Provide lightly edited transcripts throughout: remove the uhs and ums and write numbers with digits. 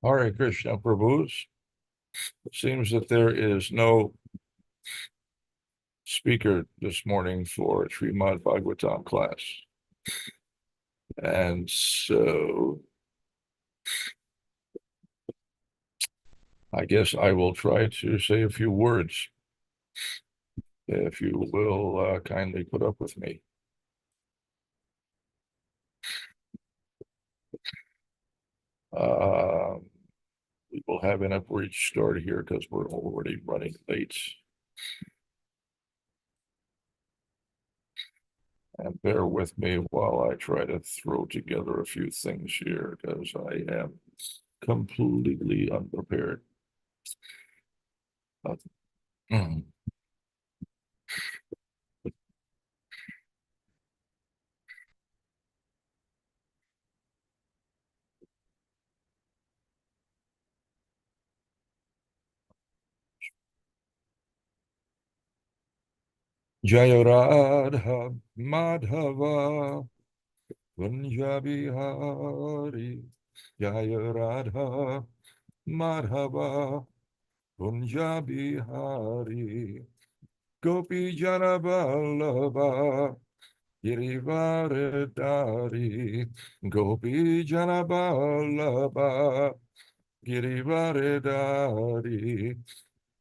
Hare Krishna Prabhus. It seems that there is no speaker this morning for Srimad Bhagavatam class. And so I guess I will try to say a few words, if you will kindly put up with me. Uh, we will have an upward start here because we're already running late. And bear with me while I try to throw together a few things here because I am completely unprepared. Mm. Jaya Radha Madhava Punjabi Hari Jaya Radha Madhava Punjabi Hari Gopi Jana Vallabha Girivaradari Gopi Jana Vallabha Girivaradari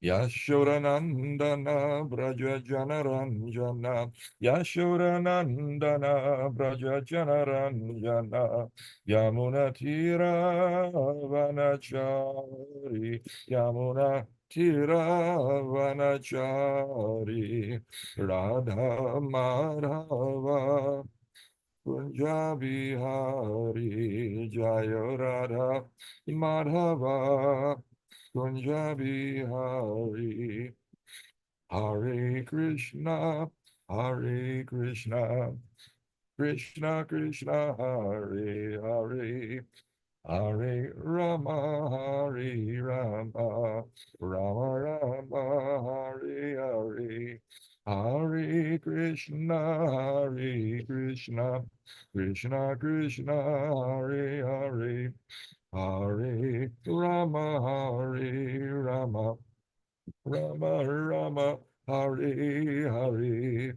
Yashodanandana Braja Janaranjana Yashodanandana Braja Janaranjana Yamuna Tira Vanachari Yamuna Tira Vanachari Radha Madhava Punjabi Hari Jaya Radha Madhava Punjabi Hari Hare Krishna Hare Krishna Krishna Krishna Hare Hare Hare Rama Hare Rama Rama Rama Hare Hare Hare Krishna Hare Krishna Krishna Krishna Hare Hare Hare Rama Hare Rama Rama Rama Hare Hare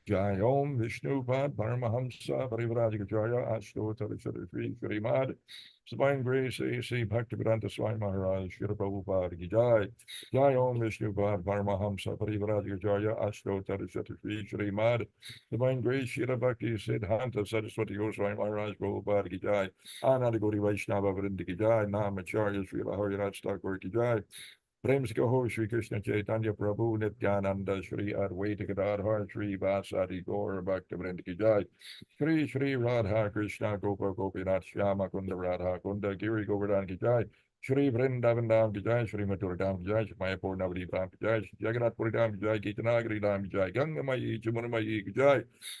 Jai Om Vishnu Pad Paramahamsa Parivrajika Jaya Ashtotara Shri Srimad Divine Grace A.C. Bhaktivedanta Swami Maharaj Shri Prabhupada Ki Jai Jai Om Vishnu Pad Paramahamsa Parivrajika Jaya Ashtotara Shri Srimad Divine Grace Shri Bhakti Siddhanta Saraswati Goswami Maharaj Prabhupada Ki Jai Ananda Gauri Vaishnava Vrinda Ki Jai Namacharya Sri Hariraj Thakur Ki Jai प्रेम से कहो श्री कृष्ण चैतन्य प्रभु नित्यानंद श्री अद्वैत गदाधर श्री वासादि गौर भक्तवृंद की जय श्री श्री राधा कृष्ण गोप गोपीनाथ श्याम कुंद राधा कुंद गिरि गोवर्धन की जय श्री वृंदावन धाम की जय श्री मथुरा धाम की जय मायापुर नवदीप धाम की जय जगन्नाथपुरी धाम की जय गीतनागरी धाम की जय गंगमयी चमुनमयी की जय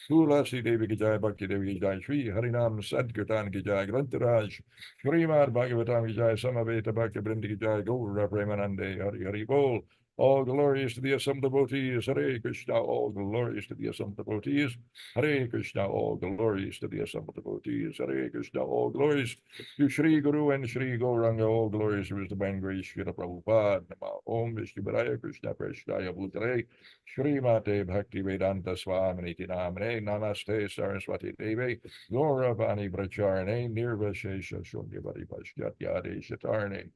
तुलसी देवी की जय भक्ति देवी की जय श्री हरिनाम सदकीर्तन की जय ग्रंथराज Srimad Bhagavatam ki jai, Samaveta Bhakti Brindi ki jai, Gaura Premanande, Hari Hari Bol. All glorious to the assembled devotees, Hare Krishna, all glorious to the assembled devotees, Hare Krishna, all glorious to the assembled devotees, Hare Krishna, all glorious to Shri Guru and Shri Gauranga, all glorious to His divine grace, Shri Prabhupada, Nama Om Vishnu Padaya Krishna Prashnaya Bhutale, Shri Mate Bhakti Vedanta Swami Namane, Namaste Saraswati Devi, Gauravani Bracharne, Nirvashesha Shunyavadi Paschatyade Shatarne,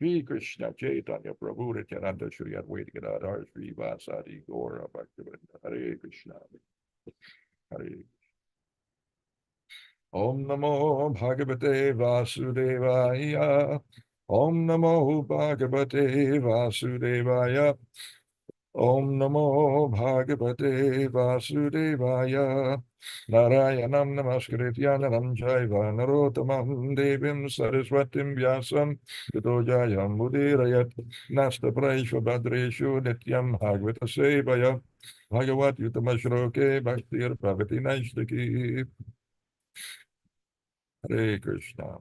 Sri Krishna Chaitanya Prabhu Nityananda Shri Advaita Gadadhar Sri Vasadi Gaura Bhaktivedanta Hare Krishna Hare Om Namo Bhagavate Vasudevaya Om Namo Bhagavate Vasudevaya Om Namo Bhagavate Vasudevaya Narayanam Namaskritya Naram Jaiva Narottamam Devim Saraswatim Vyasam Tato Jayam Mudirayat Nasta Praishva Badreshu Nityam Bhagavata Sevaya Bhagavat Yutamashroke Bhaktir Bhavati Naishtaki Hare Krishna.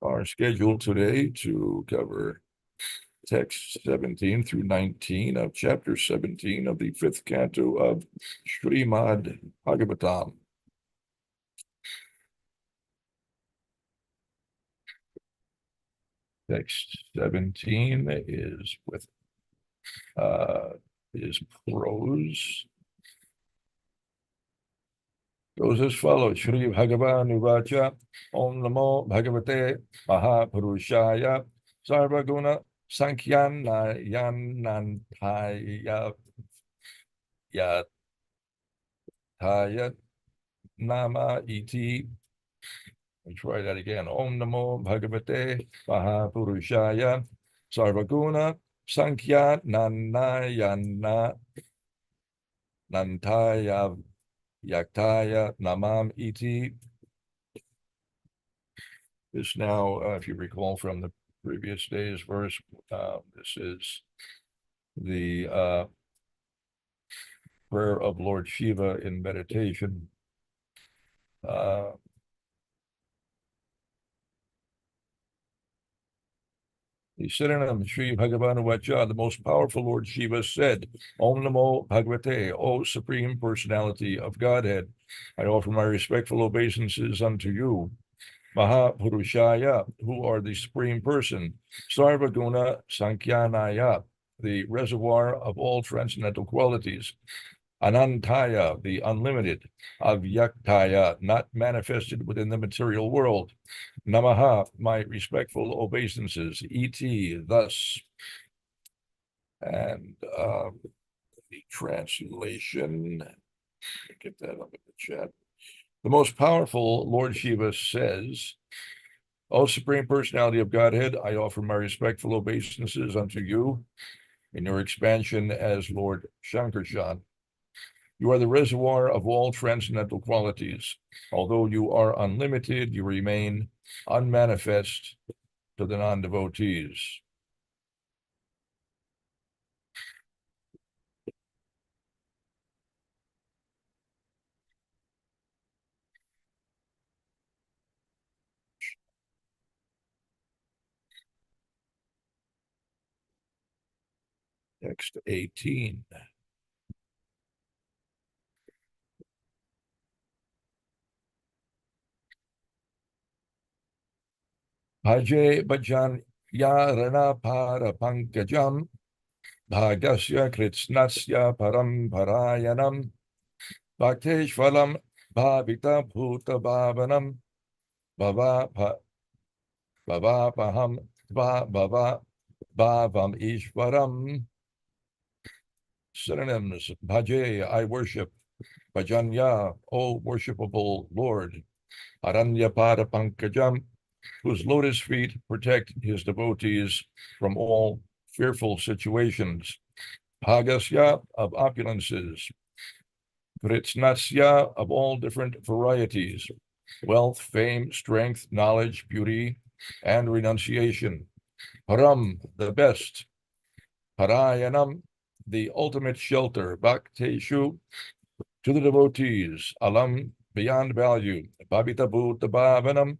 Our schedule today to cover text 17 through 19 of chapter 17 of the fifth canto of Srimad Bhagavatam. Text 17 is prose. Goes as follows: Shri Bhagavan Uvacha Om Namo Bhagavate Mahapurushaya Sarvaguna Sankhyanna Yanantaya Yataya Nama Iti. Let's try that again. Om Namo Bhagavate Mahapurushaya Sarvaguna Sankhyanna Nantaya Yaktaya Namam Iti. This now, if you recall from the previous day's verse, this is the prayer of Lord Shiva in meditation. The synonym Sri Bhagavan Vacha, the most powerful Lord Shiva said, Om Namo Bhagavate, O Supreme Personality of Godhead, I offer my respectful obeisances unto you. Mahapurushaya, who are the Supreme Person, Sarvaguna Sankyanaya, the reservoir of all transcendental qualities, Anantaya, the unlimited, Avyaktaya, not manifested within the material world. Namaha, my respectful obeisances, E.T., thus. And the translation, get that up in the chat. The most powerful Lord Shiva says, O Supreme Personality of Godhead, I offer my respectful obeisances unto you in your expansion as Lord Shankarshan. You are the reservoir of all transcendental qualities. Although you are unlimited, you remain unmanifest to the non-devotees. Text 18. Bhaje Bhajan Yarana Para Pankajam Bhagasya Kritsnasya Param Parayanam Bhakteshvalam Bhavita Bhuta Bhavanam Bhavapaham Bhava Bhavam Ishvaram. Synonyms: Bhaje, I worship. Bhajanya, O worshipable Lord. Aranyapada Pankajam, whose lotus feet protect his devotees from all fearful situations. Bhagasya, of opulences. Kritsnasya, of all different varieties. Wealth, fame, strength, knowledge, beauty, and renunciation. Param, the best. Parayanam, the ultimate shelter. Bhakteshu, to the devotees. Alam, beyond value. Bhavita Bhuta Bhavanam,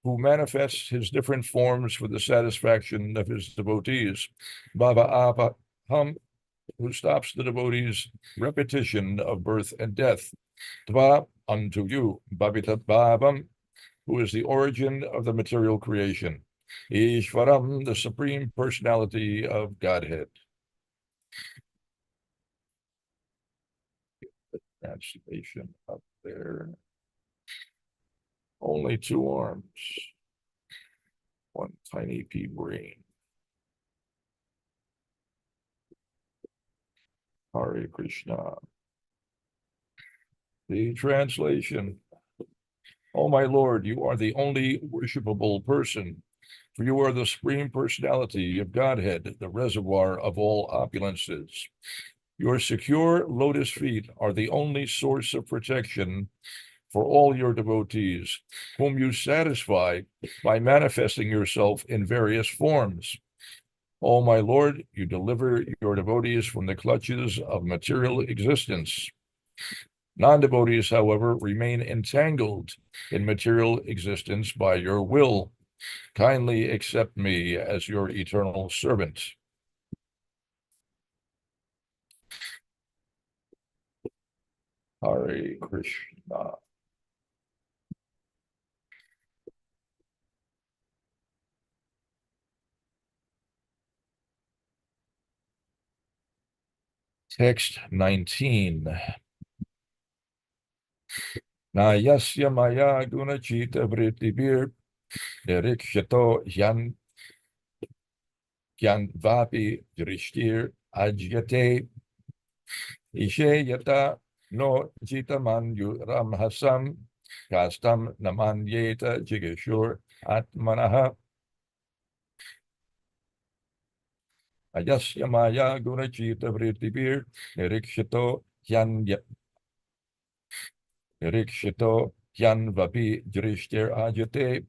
who manifests his different forms for the satisfaction of his devotees. Bhava Apaham, who stops the devotees' repetition of birth and death. Tva, unto you. Bhavita Bhavam, who is the origin of the material creation. Ishvaram, the Supreme Personality of Godhead. Translation up there. Only two arms, one tiny pea brain. Hare Krishna. The translation. Oh, my Lord, you are the only worshipable person, for you are the Supreme Personality of Godhead, the reservoir of all opulences. Your secure lotus feet are the only source of protection for all your devotees, whom you satisfy by manifesting yourself in various forms. Oh, my Lord, you deliver your devotees from the clutches of material existence. Non-devotees, however, remain entangled in material existence by your will. kindly accept me as your eternal servant. Hare Krishna. Text 19. Na yasya maya gunachita vrittibir nirikshato yan vapi drishtir ajyate ishe yata no jita manju ramhasam kastam namanyeta jigashur atmanaha ayasya maya gunachita vrittibir nirikshato yan vapi drishtir ajyate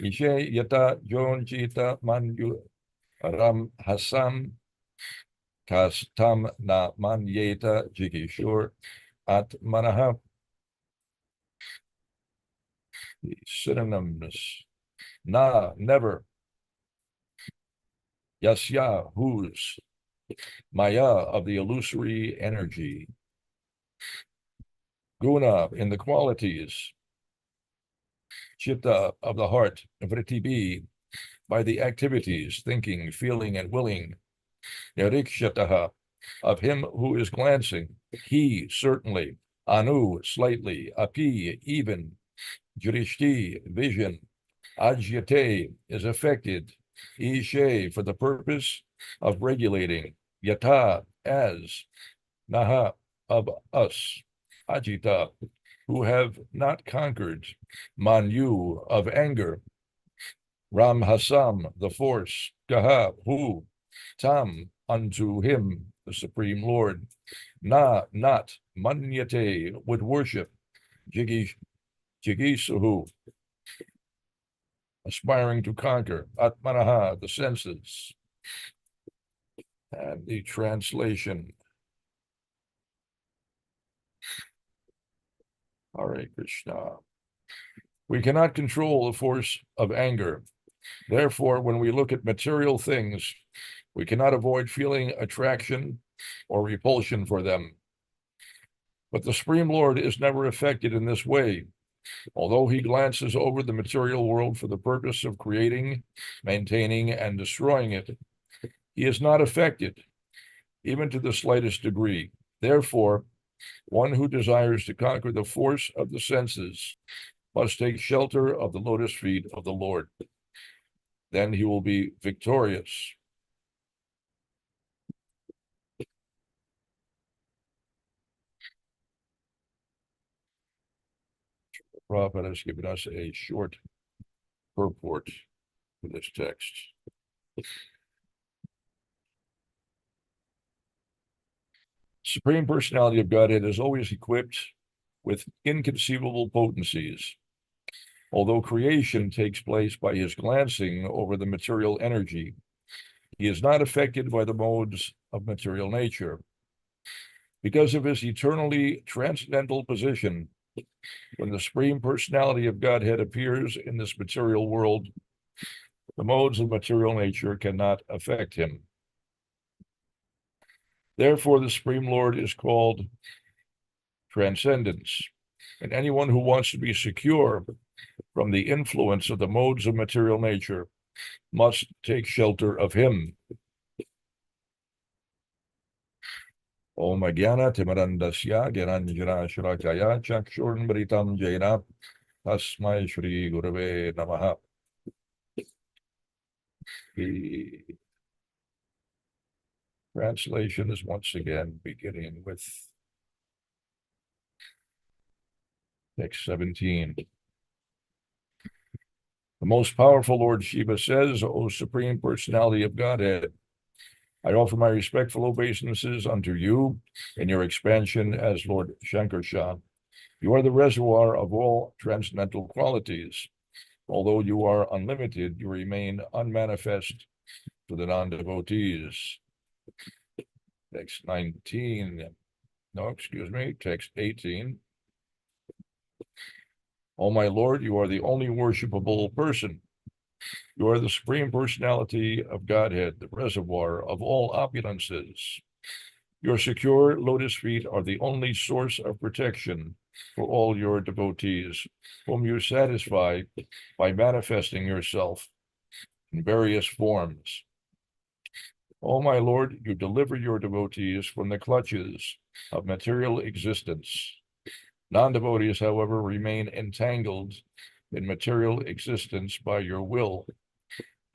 ishe yata jon jita manju ram hasam kastam na manyeta jigishur at manaha. Synonyms: na, never; yasya, whose; maya, of the illusory energy; guna, in the qualities; chitta, of the heart; vritti, by the activities, thinking, feeling, and willing; nirikshataha, of him who is glancing; he, certainly; anu, slightly; api, even; drishti, vision; ajyate, is affected; ishe, for the purpose of regulating; yata, as; naha, of us; ajita, who have not conquered; manu, of anger; ram hasam, the force; gaha, who; tam, unto him, the Supreme Lord; na, not; manyate, would worship; jigisuhu, aspiring to conquer; atmanaha, the senses. And the translation. Hare Krishna. We cannot control the force of anger. Therefore, when we look at material things, we cannot avoid feeling attraction or repulsion for them. But the Supreme Lord is never affected in this way. Although he glances over the material world for the purpose of creating, maintaining, and destroying it, he is not affected, even to the slightest degree. Therefore, one who desires to conquer the force of the senses must take shelter of the lotus feet of the Lord. Then he will be victorious. Prabhupada has given us a short purport to this text. Supreme Personality of Godhead is always equipped with inconceivable potencies. Although creation takes place by his glancing over the material energy, he is not affected by the modes of material nature. Because of his eternally transcendental position, when the Supreme Personality of Godhead appears in this material world, the modes of material nature cannot affect him. Therefore, the Supreme Lord is called Transcendence, and anyone who wants to be secure from the influence of the modes of material nature must take shelter of him. Om Jnana Timarandasya Gyananjana Shrakaya Chakshurnmritam Jaina Tasmai Shri Gurave Namaha. The translation is once again beginning with text 17. The most powerful Lord Shiva says, O Supreme Personality of Godhead, I offer my respectful obeisances unto you in your expansion as Lord Shankarshan. You are the reservoir of all transcendental qualities. Although you are unlimited, you remain unmanifest to the non-devotees. Text 19. No, excuse me, text 18. O my Lord, you are the only worshipable person. You are the Supreme Personality of Godhead, the reservoir of all opulences. Your secure lotus feet are the only source of protection for all your devotees, whom you satisfy by manifesting yourself in various forms. O my Lord, you deliver your devotees from the clutches of material existence. Non-devotees, however, remain entangled in material existence by your will.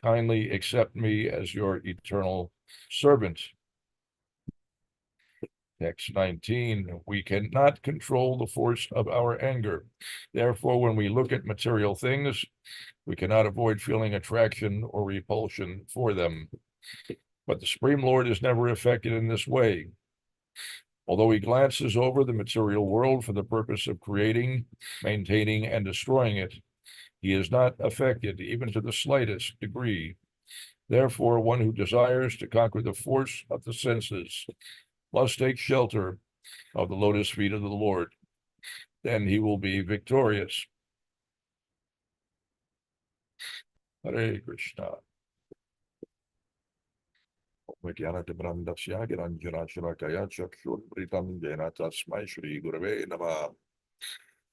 Kindly accept me as your eternal servant. Text 19, we cannot control the force of our anger. Therefore, when we look at material things, we cannot avoid feeling attraction or repulsion for them. But the Supreme Lord is never affected in this way. Although he glances over the material world for the purpose of creating, maintaining, and destroying it, he is not affected even to the slightest degree. Therefore, one who desires to conquer the force of the senses must take shelter of the lotus feet of the Lord. Then he will be victorious. Hare Krishna. Shri Gurave Namah.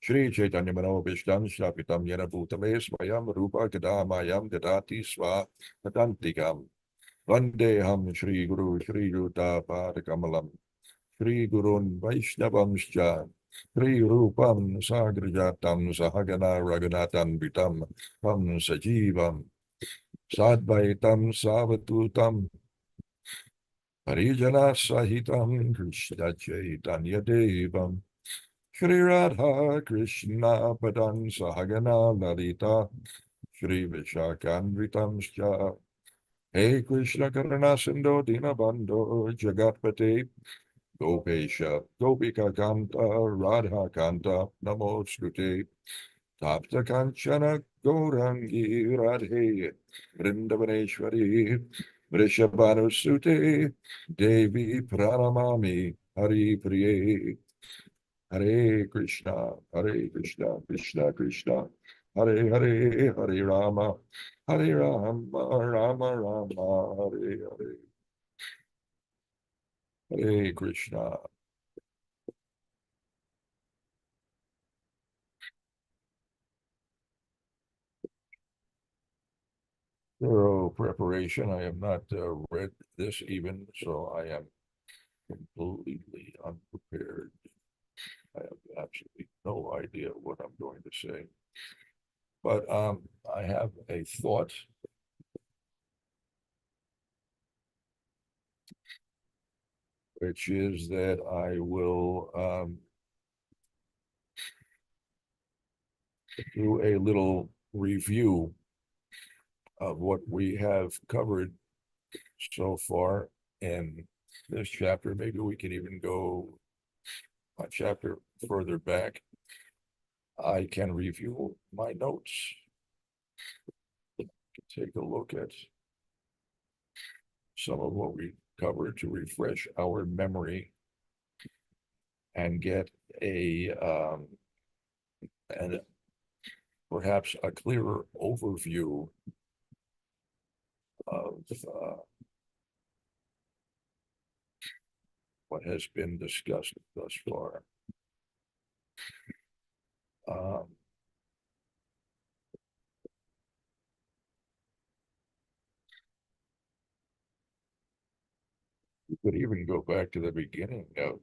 Shri Chaitanya Manobishtam Shrapitam Yena Bhutale Swayam Rupa Kadamayam Dadati Swa Patantikam. Vandeham Shri Guru Shri Yuta Padakamalam. Shri Gurun Vaishnavamscha. Shri Rupam Sagrajatam Sahagana Raghunatam Vitam Tam Sajivam Sadvaitam Savatutam Harijana Sahitam Krishna Chaitanya Devam Shri Radha Krishna Padan Sahagana Lalita Shri Vishakanvitamscha Hey Krishna Karana Sindho Dinabandho Jagatpate Gopesha Gopika Kanta Radha Kanta Namostute Tapta Kanchana Gaurangi Radhe Vrindavaneshwari Vrishabhanusute Devi Pranamami Hari Priye Hare Krishna, Krishna Krishna, Hare Hare, Hare Rama, Hare Rama, Rama Rama, Hare Hare, Hare Krishna. Thorough preparation. I have not read this even, so I am completely unprepared. I have absolutely no idea what I'm going to say. But I have a thought, which is that I will do a little review of what we have covered so far in this chapter. Maybe we can even go a chapter further back. I can review my notes. Take a look at some of what we covered to refresh our memory and get and perhaps a clearer overview of what has been discussed thus far. We could even go back to the beginning of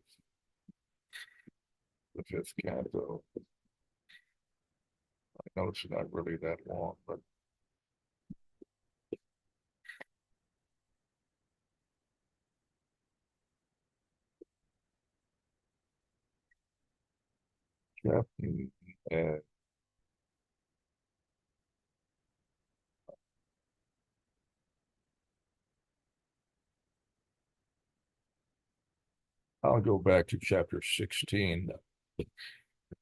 the fifth canto. I know it's not really that long, but Captain, I'll go back to chapter 16,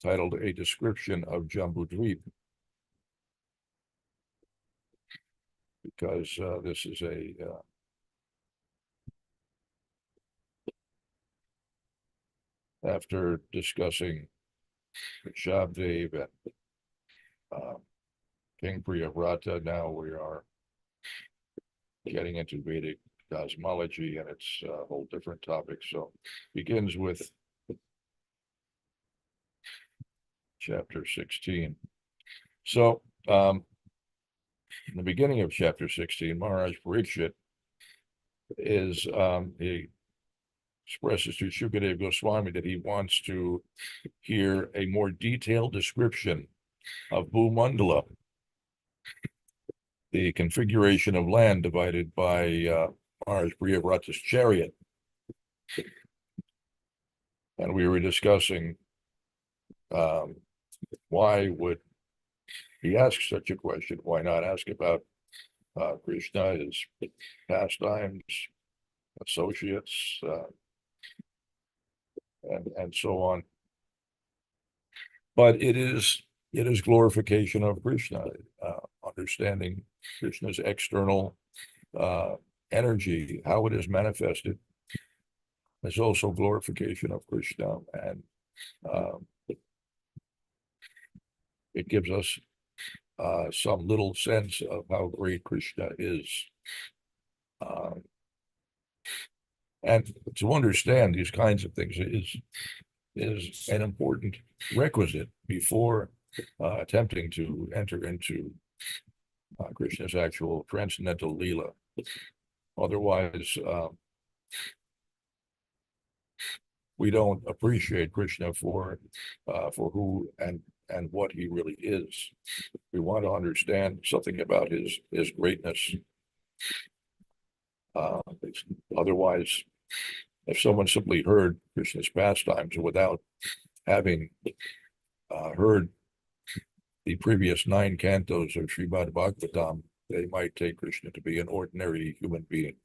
titled A Description of Jambudweep, because this is after discussing Shabdev and King Priyavrata. Now we are getting into Vedic cosmology, and it's a whole different topic. So begins with chapter 16. So in the beginning of chapter 16, Maharaj Parikshit he expresses to Shukadeva Goswami that he wants to hear a more detailed description of Bhumandala, the configuration of land divided by Maharaj Priyavrata's chariot. And we were discussing why would he ask such a question? Why not ask about Krishna, his pastimes, associates, and so on. But it is glorification of Krishna, understanding Krishna's external energy, how it is manifested, is also glorification of Krishna, and it gives us some little sense of how great Krishna is. And to understand these kinds of things is an important requisite before attempting to enter into Krishna's actual transcendental Leela. Otherwise, we don't appreciate Krishna for who and what he really is. We want to understand something about his greatness. Otherwise, if someone simply heard Krishna's pastimes without having heard the previous 9 cantos of Srimad Bhagavatam, they might take Krishna to be an ordinary human being.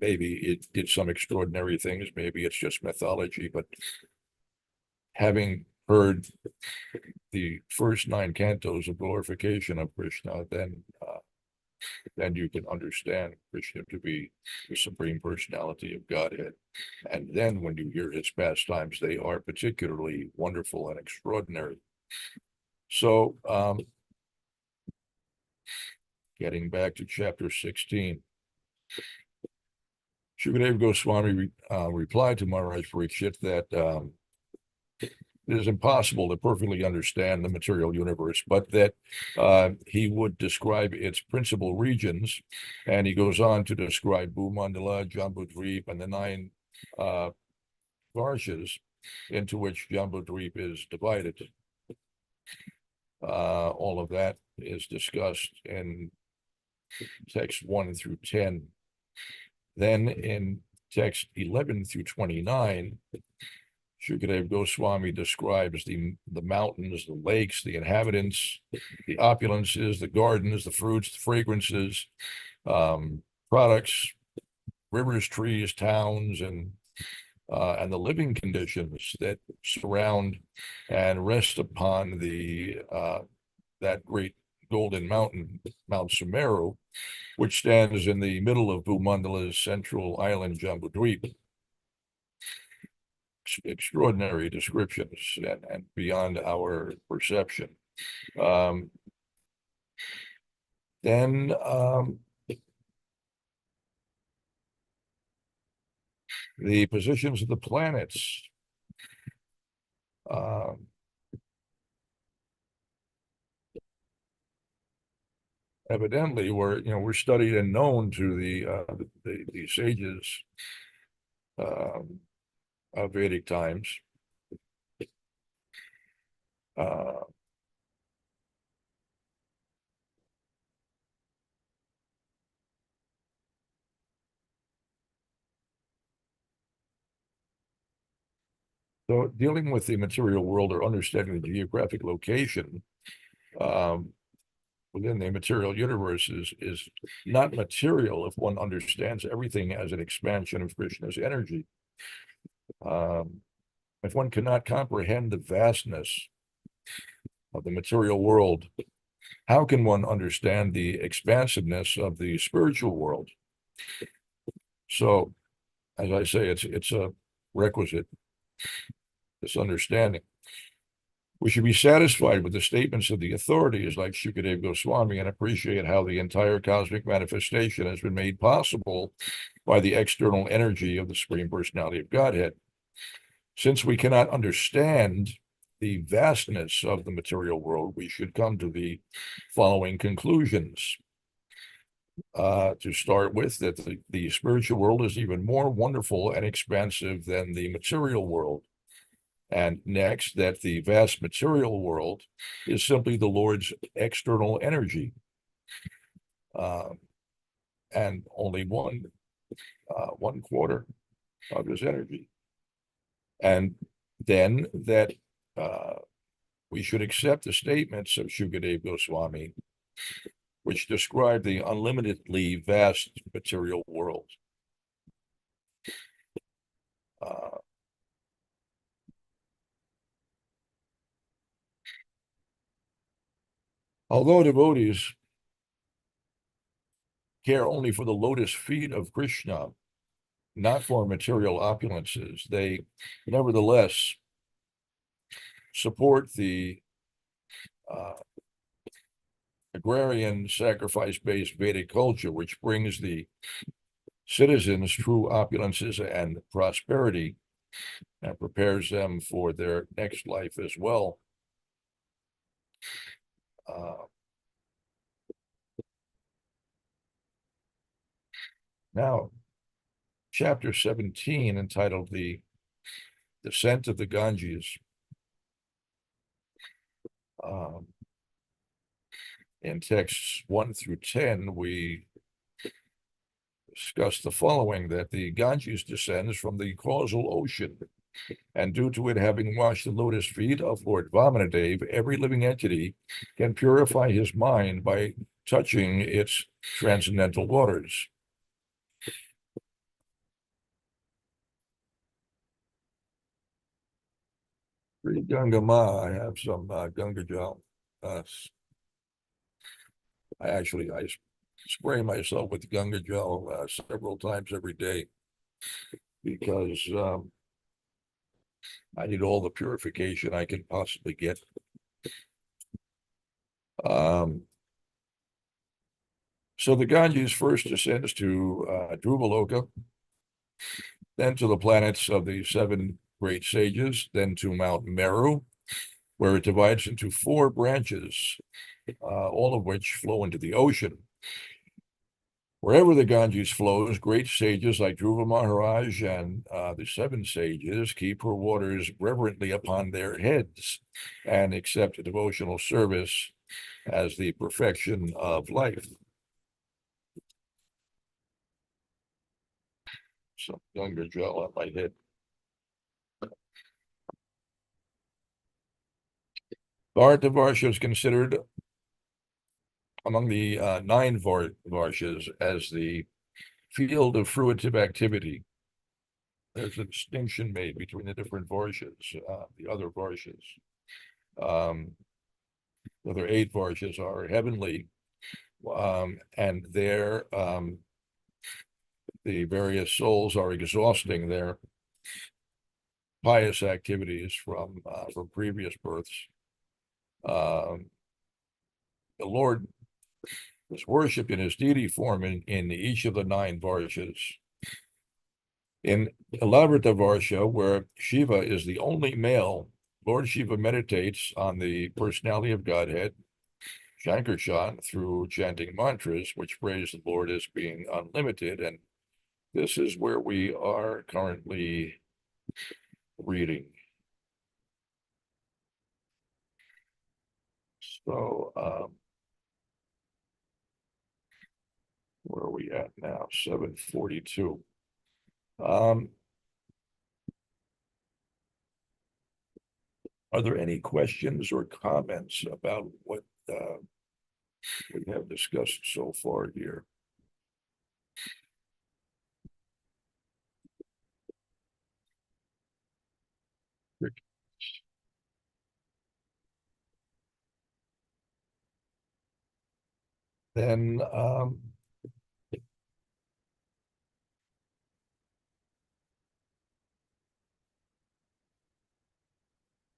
Maybe it did some extraordinary things, maybe it's just mythology, but having heard the first 9 cantos of glorification of Krishna, then you can understand Krishna to be the Supreme Personality of Godhead. And then when you hear his pastimes, they are particularly wonderful and extraordinary. So, getting back to chapter 16, Shukadeva Goswami replied to Maharaj Parikshit that it is impossible to perfectly understand the material universe, but that he would describe its principal regions, and he goes on to describe Bhumandala, Jambudvip, and the 9 varshas into which Jambudvip is divided. All of that is discussed in text 1 through 10. Then in text 11 through 29, Shukadeva Goswami describes the mountains, the lakes, the inhabitants, the opulences, the gardens, the fruits, the fragrances, products, rivers, trees, towns, and the living conditions that surround and rest upon that great golden mountain, Mount Sumeru, which stands in the middle of Bhumandala's central island, Jambudvip. Extraordinary descriptions and beyond our perception. Then the positions of the planets. Evidently, we're studied and known to the sages of Vedic times. So dealing with the material world or understanding the geographic location within the material universe is not material if one understands everything as an expansion of Krishna's energy. If one cannot comprehend the vastness of the material world, how can one understand the expansiveness of the spiritual world? So, as I say, it's a requisite, this understanding. We should be satisfied with the statements of the authorities like Shukadeva Goswami and appreciate how the entire cosmic manifestation has been made possible by the external energy of the Supreme Personality of Godhead. Since we cannot understand the vastness of the material world, we should come to the following conclusions. To start with, that the spiritual world is even more wonderful and expansive than the material world. And next, that the vast material world is simply the Lord's external energy, and only one quarter of his energy. And then that we should accept the statements of Shukadeva Goswami, which describe the unlimitedly vast material world. Although devotees care only for the lotus feet of Krishna, not for material opulences, they nevertheless support the agrarian sacrifice-based Vedic culture, which brings the citizens true opulences and prosperity and prepares them for their next life as well. Now, chapter 17, entitled The Descent of the Ganges. In texts 1 through 10, we discuss the following, that the Ganges descends from the causal ocean, and due to it having washed the lotus feet of Lord Vamanadev, every living entity can purify his mind by touching its transcendental waters. Ganga Ma, I have some Ganga Jal. I spray myself with Ganga Jal several times every day because I need all the purification I can possibly get. So the Ganges first descends to Dhruvaloka, then to the planets of the 7 great sages, then to Mount Meru, where it divides into 4 branches, all of which flow into the ocean. Wherever the Ganges flows, great sages like Dhruva Maharaj and the 7 sages keep her waters reverently upon their heads and accept devotional service as the perfection of life. Some Ganga Jal on my head. Bharatavarsha is considered among the 9 Varshas as the field of fruitive activity. There's a distinction made between the different Varshas, the other Varshas. The other 8 Varshas are heavenly, and there the various souls are exhausting their pious activities from previous births. The Lord is worshipped in his deity form in each of the 9 Varshas. In Elavrita Varsha, where Shiva is the only male, Lord Shiva meditates on the personality of Godhead, Shankarshan, through chanting mantras, which praise the Lord as being unlimited. And this is where we are currently reading. So, where are we at now? 742. Are there any questions or comments about what we have discussed so far here? Then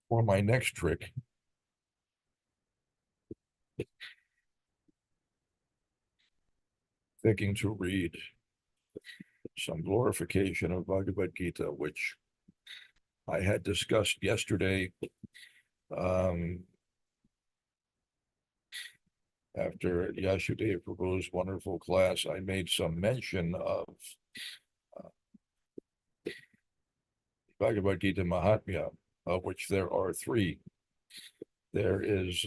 for my next trick, thinking to read some glorification of Bhagavad Gita, which I had discussed yesterday. After Yashodeva Prabhu's wonderful class, I made some mention of Bhagavad Gita Mahatmya, of which there are three. There is,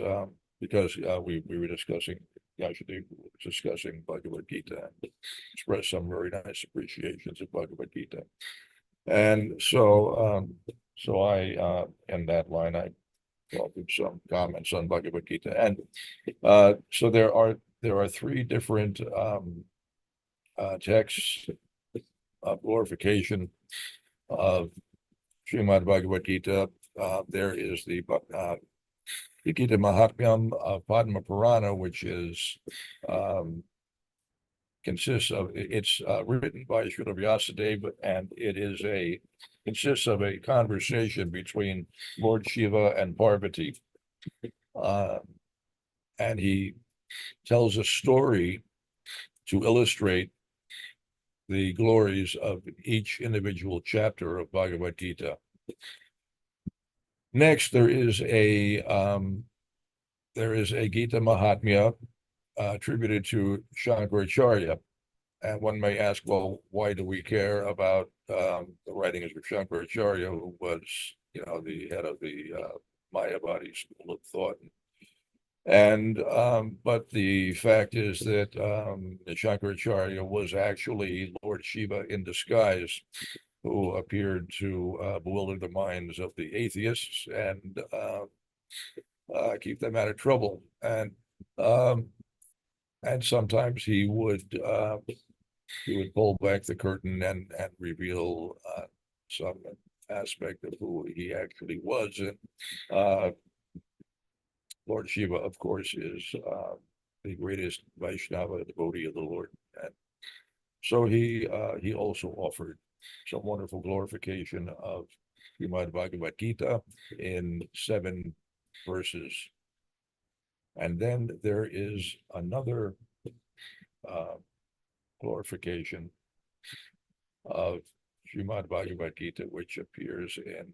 because we were discussing, Yashodeva was discussing Bhagavad Gita and expressed some very nice appreciations of Bhagavad Gita. And so, I, in that line, I offered some comments on Bhagavad Gita. And so there are three different texts of glorification of Srimad Bhagavad Gita. There is the Gita Mahatmyam of Padma Purana, which is consists of, it's written by Srila Vyasadeva, and it consists of a conversation between Lord Shiva and Parvati. And he tells a story to illustrate the glories of each individual chapter of Bhagavad Gita. Next, there is a Gita Mahatmya attributed to Shankaracharya. And one may ask, well, why do we care about the writings of Shankaracharya, who was, the head of the Mayavadi school of thought? And but the fact is that Shankaracharya was actually Lord Shiva in disguise, who appeared to bewilder the minds of the atheists and keep them out of trouble. And sometimes he would pull back the curtain and reveal some aspect of who he actually was. And Lord Shiva, of course, is the greatest Vaishnava devotee of the Lord. And so he also offered some wonderful glorification of Srimad Bhagavad Gita in 7 verses. And then there is another glorification of Srimad Bhagavad Gita, which appears in,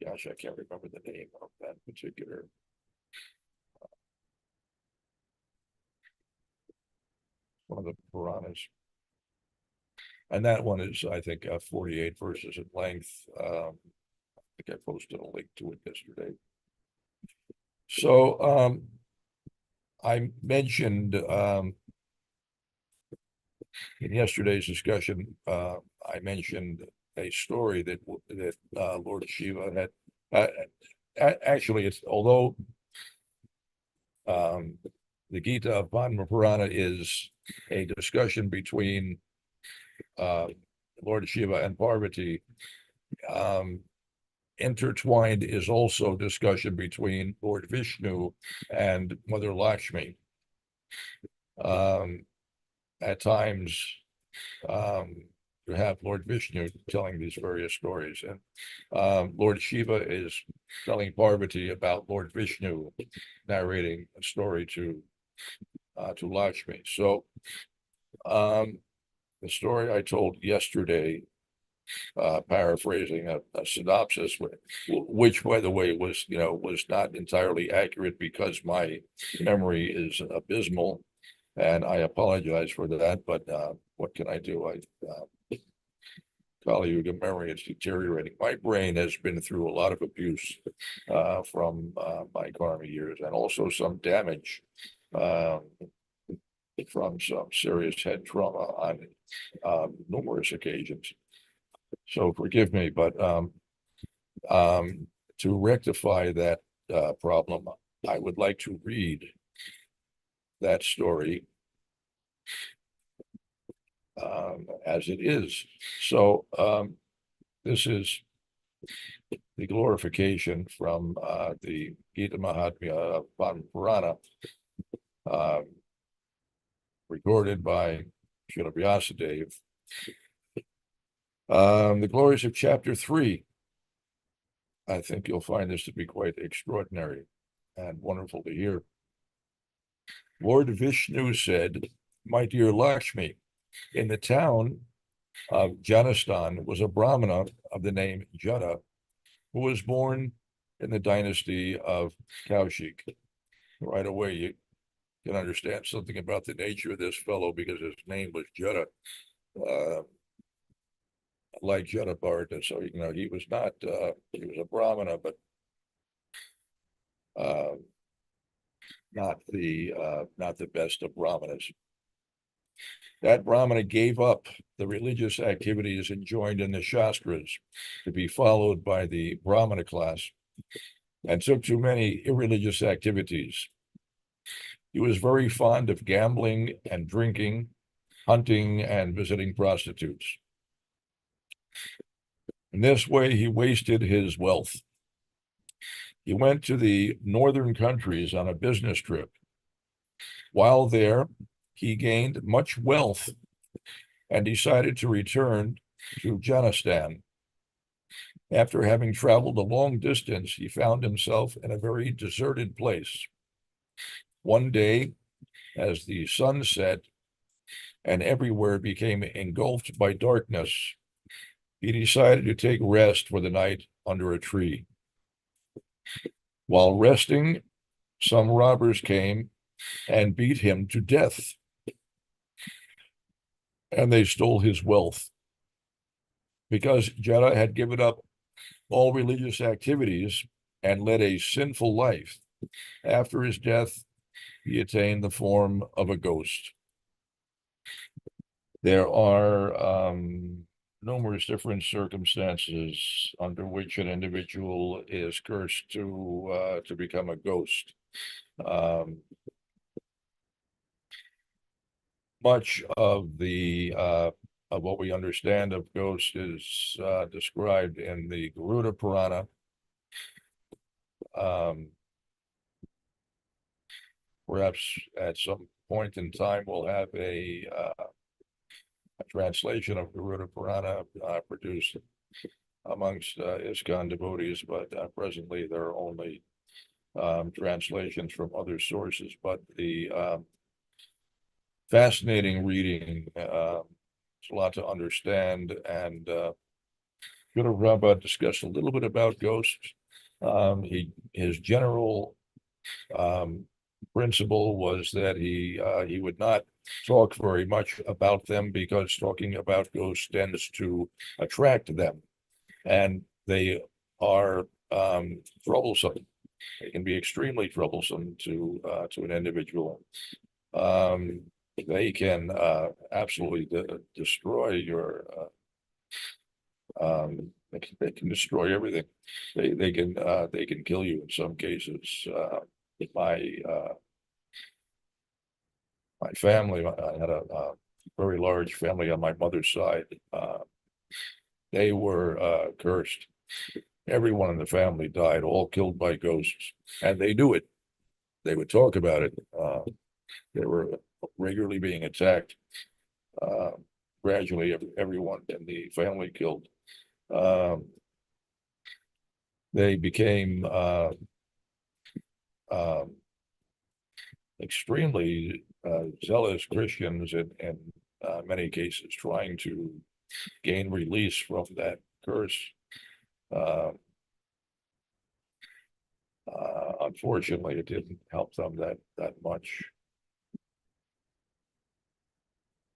gosh, I can't remember the name of that particular one of the Puranas. And that one is, I think, 48 verses in length. I think I posted a link to it yesterday. So I mentioned in yesterday's discussion, I mentioned a story that Lord Shiva had. Actually, it's although the Gita of Padma Purana is a discussion between Lord Shiva and Parvati, intertwined is also discussion between Lord Vishnu and Mother Lakshmi. At times, you have Lord Vishnu telling these various stories, and Lord Shiva is telling Parvati about Lord Vishnu narrating a story to Lakshmi. So the story I told yesterday, paraphrasing a synopsis, which, by the way, was not entirely accurate because my memory is abysmal, and I apologize for that. But what can I do? Kali Yuga memory is deteriorating. My brain has been through a lot of abuse from my karma years, and also some damage from some serious head trauma on numerous occasions. So forgive me, but to rectify that problem, I would like to read that story as it is. So this is the glorification from the Gita Mahatmya of Padma Purana, recorded by Srila Vyasadeva. The glories of chapter 3. I think you'll find this to be quite extraordinary. and wonderful to hear. Lord Vishnu said, "My dear Lakshmi, in the town of Janistan was a Brahmana of the name Jata, who was born in the dynasty of Kaushik." Right away, you can understand something about the nature of this fellow because his name was Jata, like Jata Bharata. So, he was not, he was a Brahmana, but uh, not the best of Brahmanas. That Brahmana gave up the religious activities enjoined in the Shastras to be followed by the Brahmana class and took too many irreligious activities. He was very fond of gambling and drinking, hunting, and visiting prostitutes. In this way, he wasted his wealth. He went to the northern countries on a business trip. While there, he gained much wealth and decided to return to Janistan. After having traveled a long distance, he found himself in a very deserted place. One day, as the sun set and everywhere became engulfed by darkness, he decided to take rest for the night under a tree. While resting, some robbers came and beat him to death, and they stole his wealth. Because Jata had given up all religious activities and led a sinful life, after his death, he attained the form of a ghost. There are numerous different circumstances under which an individual is cursed to become a ghost. Much of what we understand of ghosts is described in the Garuda Purana. Perhaps at some point in time we'll have a translation of Garuda Purana produced amongst ISKCON devotees, but presently there are only translations from other sources. But the fascinating reading, it's a lot to understand, and Srila Prabhupada discussed a little bit about ghosts. His general principle was that he would not talk very much about them because talking about ghosts tends to attract them, and they are troublesome. They can be extremely troublesome to an individual. They can absolutely destroy your. They can destroy everything. They can kill you in some cases. My family, I had a very large family on my mother's side. They were cursed. Everyone in the family died, all killed by ghosts, and they knew it. They would talk about it. They were regularly being attacked. Gradually, everyone in the family killed. They became extremely zealous Christians in many cases, trying to gain release from that curse. Unfortunately, it didn't help them that much.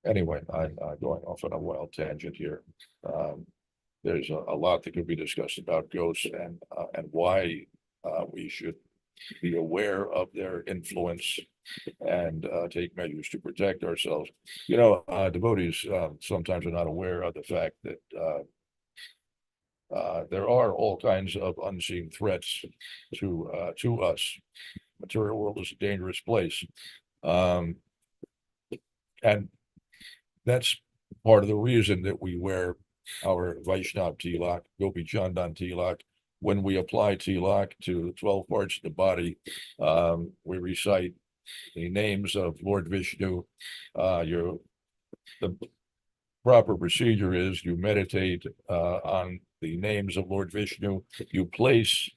Anyway, I'm going off on a wild tangent here. There's a lot that could be discussed about ghosts and why we should be aware of their influence and take measures to protect ourselves. Devotees sometimes are not aware of the fact that there are all kinds of unseen threats to us. Material world is a dangerous place, and that's part of the reason that we wear our Vaishnav tilak, Gopi Chandan tilak. When we apply tilak to 12 parts of the body, we recite the names of Lord Vishnu. The proper procedure is you meditate on the names of Lord Vishnu. You place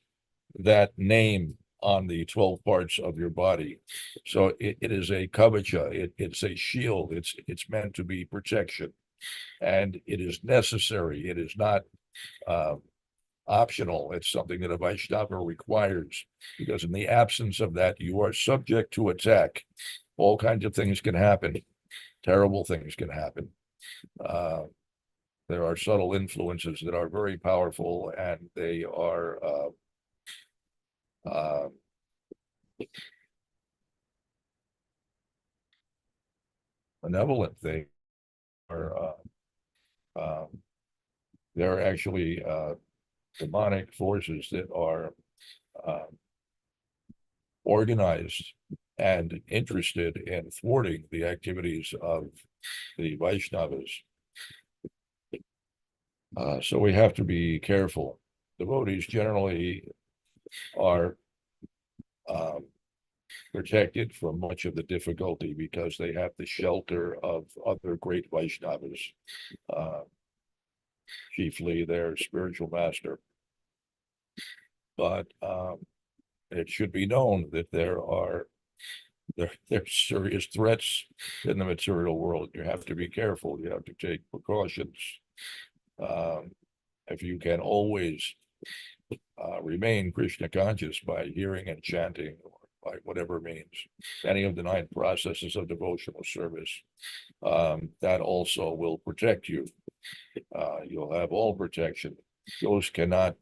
that name on the 12 parts of your body. So it is a kavacha, it's a shield, it's meant to be protection, and it is necessary. It is not optional. It's something that a Vaishnava requires, because in the absence of that, you are subject to attack. All kinds of things can happen. Terrible things can happen. There are subtle influences that are very powerful, and they are uh, benevolent. They are they're actually demonic forces that are uh, organized and interested in thwarting the activities of the Vaishnavas. So we have to be careful. Devotees generally are um, protected from much of the difficulty because they have the shelter of other great Vaishnavas, uh, chiefly their spiritual master. But it should be known that there's serious threats in the material world. You have to be careful. You have to take precautions. If you can always remain Krishna conscious by hearing and chanting, or by whatever means, any of the 9 processes of devotional service, that also will protect you. You'll have all protection. Those cannot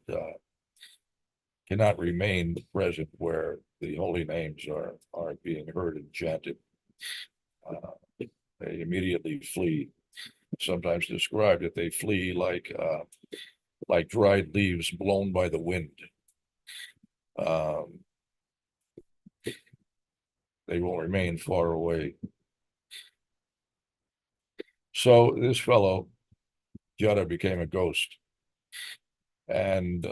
remain present where the holy names are being heard and chanted. They immediately flee. Sometimes described that they flee like dried leaves blown by the wind. They will remain far away. So this fellow, Jada, became a ghost. And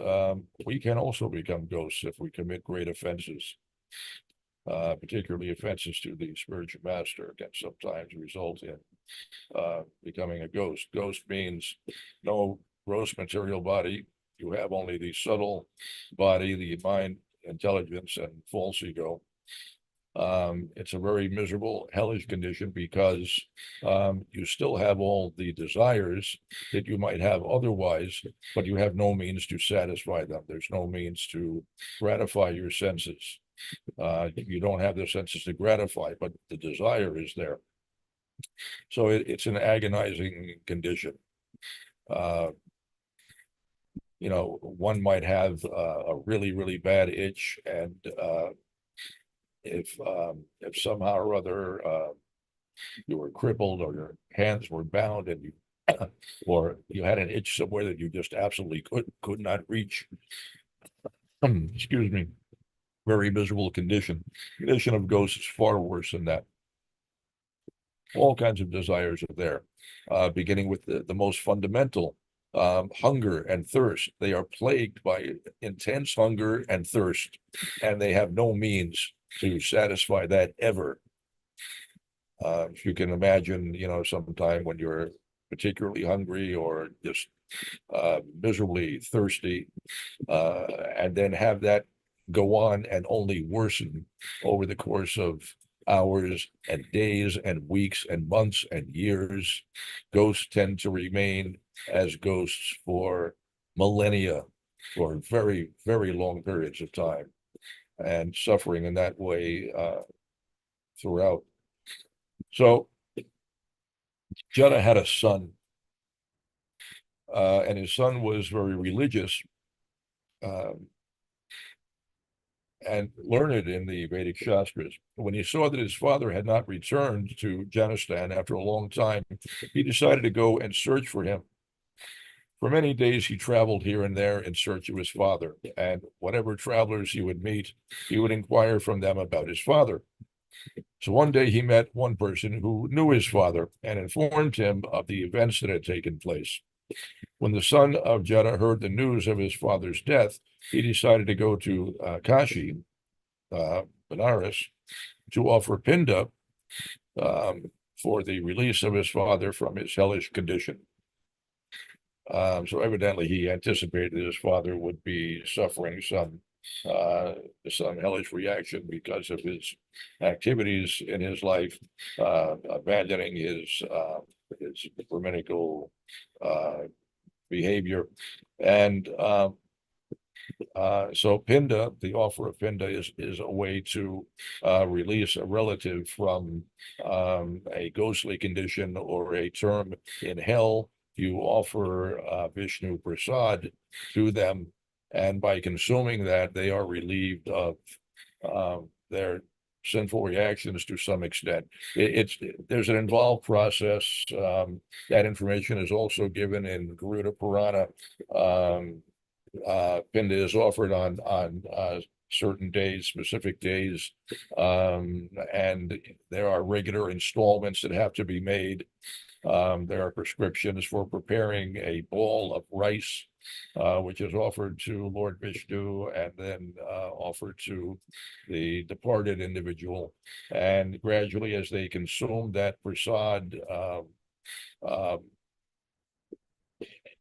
we can also become ghosts if we commit great offenses, particularly offenses to the spiritual master can sometimes result in becoming a ghost. Ghost means no gross material body. You have only the subtle body, the mind, intelligence, and false ego. It's a very miserable, hellish condition because you still have all the desires that you might have otherwise, but you have no means to satisfy them. There's no means to gratify your senses. You don't have the senses to gratify, but the desire is there. So it's an agonizing condition. One might have a really, really bad itch, and if somehow or other you were crippled, or your hands were bound, and you or you had an itch somewhere that you just absolutely could not reach. Excuse me. Very miserable condition. Condition of ghosts is far worse than that. All kinds of desires are there, beginning with the most fundamental, hunger and thirst. They are plagued by intense hunger and thirst, and they have no means to satisfy that ever. If you can imagine, sometime when you're particularly hungry or just miserably thirsty, and then have that go on and only worsen over the course of hours and days and weeks and months and years. Ghosts tend to remain as ghosts for millennia, for very, very long periods of time, and suffering in that way throughout. So Jada had a son, and his son was very religious and learned in the Vedic Shastras. When he saw that his father had not returned to Janistan after a long time, he decided to go and search for him. For many days, he traveled here and there in search of his father, and whatever travelers he would meet, he would inquire from them about his father. So one day he met one person who knew his father and informed him of the events that had taken place. When the son of Jada heard the news of his father's death, he decided to go to Kashi, Benares, to offer Pinda for the release of his father from his hellish condition. So evidently he anticipated his father would be suffering some some hellish reaction because of his activities in his life, abandoning his Brahminical behavior. And so Pinda, the offer of Pinda is a way to release a relative from a ghostly condition or a term in hell. You offer Vishnu Prasad to them, and by consuming that, they are relieved of their sinful reactions to some extent. There's an involved process. That information is also given in Garuda Purana. Pinda is offered on certain days, specific days, and there are regular installments that have to be made. There are prescriptions for preparing a ball of rice, which is offered to Lord Vishnu and then offered to the departed individual. And gradually, as they consume that prasad, uh,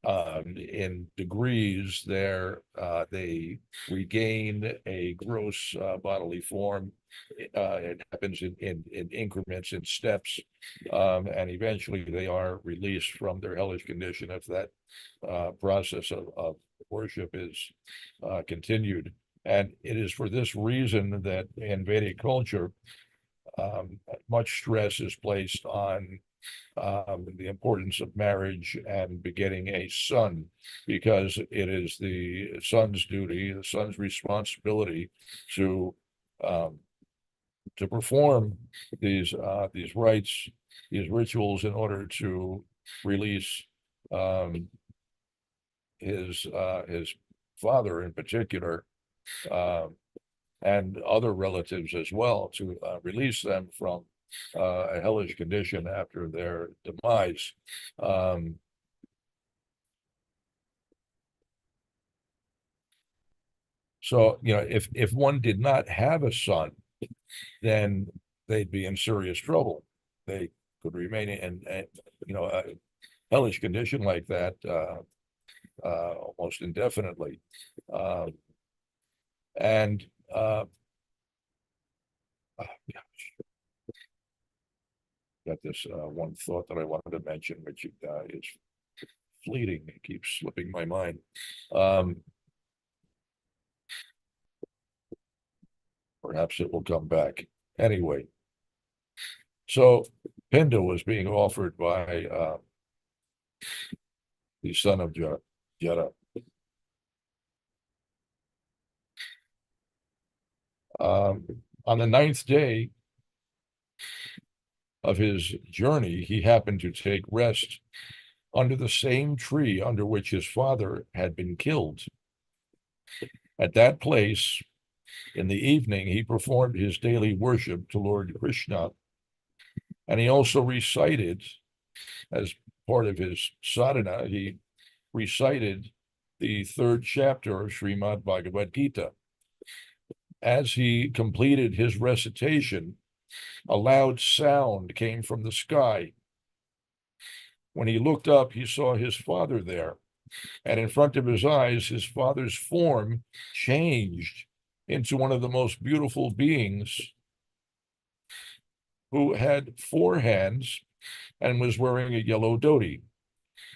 in degrees there, they regain a gross bodily form. It happens in increments, in steps, and eventually they are released from their hellish condition if that process of worship is continued. And it is for this reason that in Vedic culture, much stress is placed on the importance of marriage and begetting a son, because it is the son's duty, the son's responsibility to perform these rites, these rituals, in order to release his father in particular, and other relatives as well, to release them from a hellish condition after their demise. So, if one did not have a son, then they'd be in serious trouble. They could remain in, a hellish condition like that almost indefinitely. And got this one thought that I wanted to mention, which is fleeting. It keeps slipping my mind. Perhaps it will come back. Anyway, so Pinda was being offered by the son of Jada. On the 9th day of his journey, he happened to take rest under the same tree under which his father had been killed. At that place, in the evening, he performed his daily worship to Lord Krishna, and he also recited, as part of his sadhana, he recited the 3rd chapter of Srimad Bhagavad Gita. As he completed his recitation, a loud sound came from the sky. When he looked up, he saw his father there, and in front of his eyes, his father's form changed into one of the most beautiful beings, who had 4 hands and was wearing a yellow dhoti.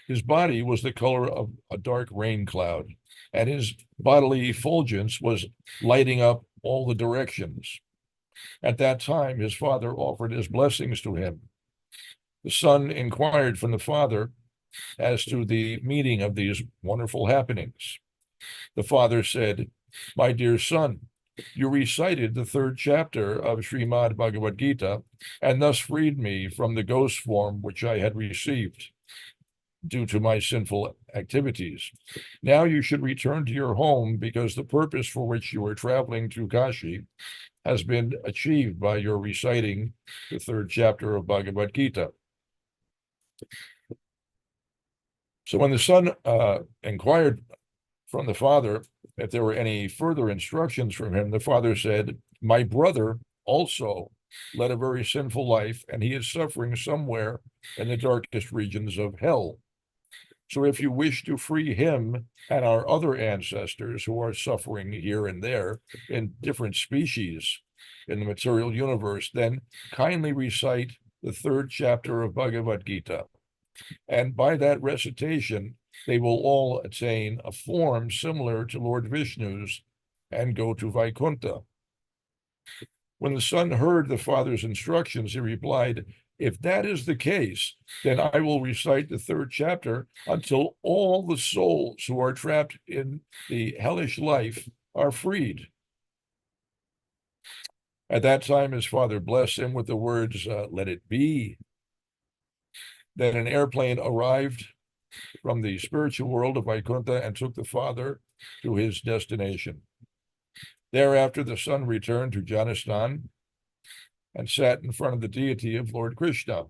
His body was the color of a dark rain cloud, and his bodily effulgence was lighting up all the directions. At that time, his father offered his blessings to him. The son inquired from the father as to the meaning of these wonderful happenings. The father said, "My dear son, you recited the 3rd chapter of Srimad Bhagavad Gita, and thus freed me from the ghost form which I had received due to my sinful activities. Now you should return to your home, because the purpose for which you are traveling to Kashi has been achieved by your reciting the 3rd chapter of Bhagavad Gita." So when the son inquired from the father if there were any further instructions from him, the father said, "My brother also led a very sinful life, and he is suffering somewhere in the darkest regions of hell. So if you wish to free him and our other ancestors who are suffering here and there in different species in the material universe, then kindly recite the 3rd chapter of Bhagavad Gita. And by that recitation, they will all attain a form similar to Lord Vishnu's and go to Vaikuntha. When the son heard the father's instructions, he replied, "If that is the case, then I will recite the 3rd chapter until all the souls who are trapped in the hellish life are freed." At that time, his father blessed him with the words, "Let it be." Then an airplane arrived from the spiritual world of Vaikuntha and took the father to his destination. Thereafter, the son returned to Janastan and sat in front of the deity of Lord Krishna.